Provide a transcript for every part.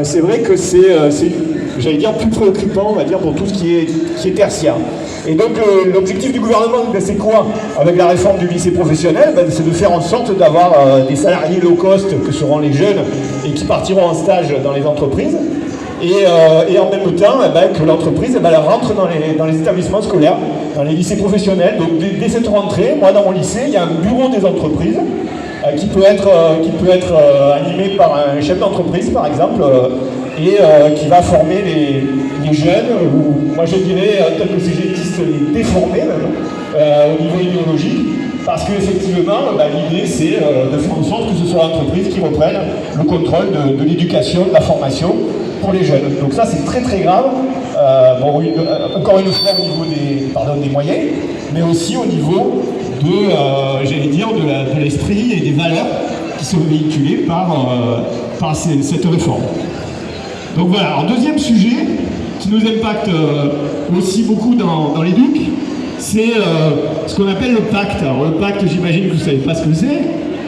c'est vrai que j'allais dire, plus préoccupant, on va dire, pour tout ce qui est tertiaire. Et donc l'objectif du gouvernement, c'est quoi? Avec la réforme du lycée professionnel, c'est de faire en sorte d'avoir des salariés low cost que seront les jeunes et qui partiront en stage dans les entreprises. Et en même temps, que l'entreprise elle rentre dans les établissements scolaires, dans les lycées professionnels. Donc dès cette rentrée, moi dans mon lycée, il y a un bureau des entreprises qui peut être animé par un chef d'entreprise par exemple, et qui va former les jeunes, ou moi je dirais, tel que ces gétistes, les déformer même, au niveau idéologique. Parce qu'effectivement, l'idée c'est de faire en sorte que ce soit l'entreprise qui reprenne le contrôle de l'éducation, de la formation pour les jeunes. Donc ça c'est très très grave, encore une fois au niveau des moyens, mais aussi au niveau de l'esprit et des valeurs qui sont véhiculées par cette réforme. Donc voilà, alors deuxième sujet qui nous impacte aussi beaucoup dans l'éduc, c'est ce qu'on appelle le pacte. Alors le pacte, j'imagine que vous ne savez pas ce que c'est.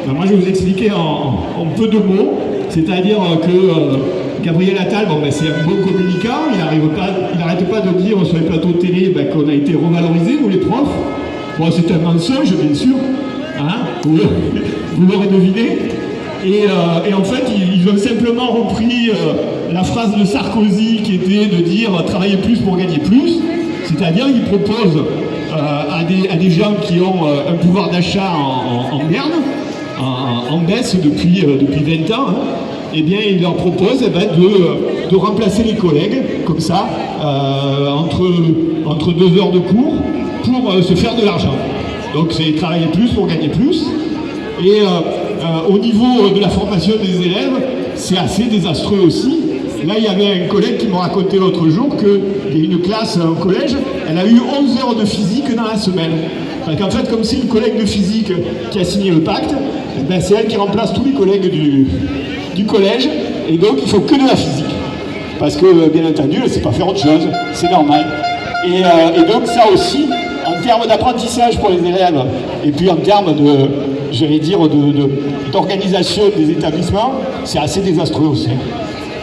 Ben, moi je vais vous expliquer en peu de mots, c'est-à-dire que Gabriel Attal, c'est un bon communicant, il n'arrête pas de dire sur les plateaux de télé qu'on a été revalorisés, nous les profs. Bon, c'est un mensonge, bien sûr, hein, vous l'aurez deviné. Et en fait, ils ont simplement repris la phrase de Sarkozy qui était de dire « travailler plus pour gagner plus », c'est-à-dire qu'ils proposent à des gens qui ont un pouvoir d'achat en berne, en baisse depuis 20 ans, hein, eh bien, ils leur proposent de remplacer les collègues, comme ça, entre 2 heures de cours, pour se faire de l'argent. Donc c'est travailler plus pour gagner plus. Et au niveau de la formation des élèves, c'est assez désastreux aussi. Là, il y avait un collègue qui m'a raconté l'autre jour qu'il y a une classe au collège, elle a eu 11 heures de physique dans la semaine. Parce qu'en fait, comme c'est une collègue de physique qui a signé le pacte, c'est elle qui remplace tous les collègues du collège, et donc il ne faut que de la physique. Parce que, bien entendu, elle ne sait pas faire autre chose, c'est normal. Et donc ça aussi, en termes d'apprentissage pour les élèves, et puis en termes d'organisation des établissements, c'est assez désastreux aussi.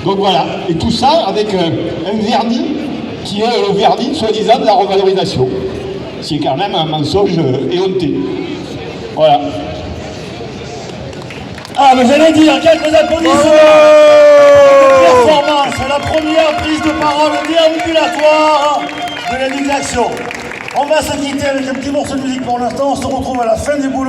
Donc voilà, et tout ça avec un vernis qui est le vernis, soi-disant, de la revalorisation. C'est quand même un mensonge éhonté. Voilà. Ah, mais j'allais dire, quelques applaudissements de performance, la première prise de parole déambulatoire de l'éducation. On va se quitter avec un petit morceau de musique pour l'instant, on se retrouve à la fin du boulevard.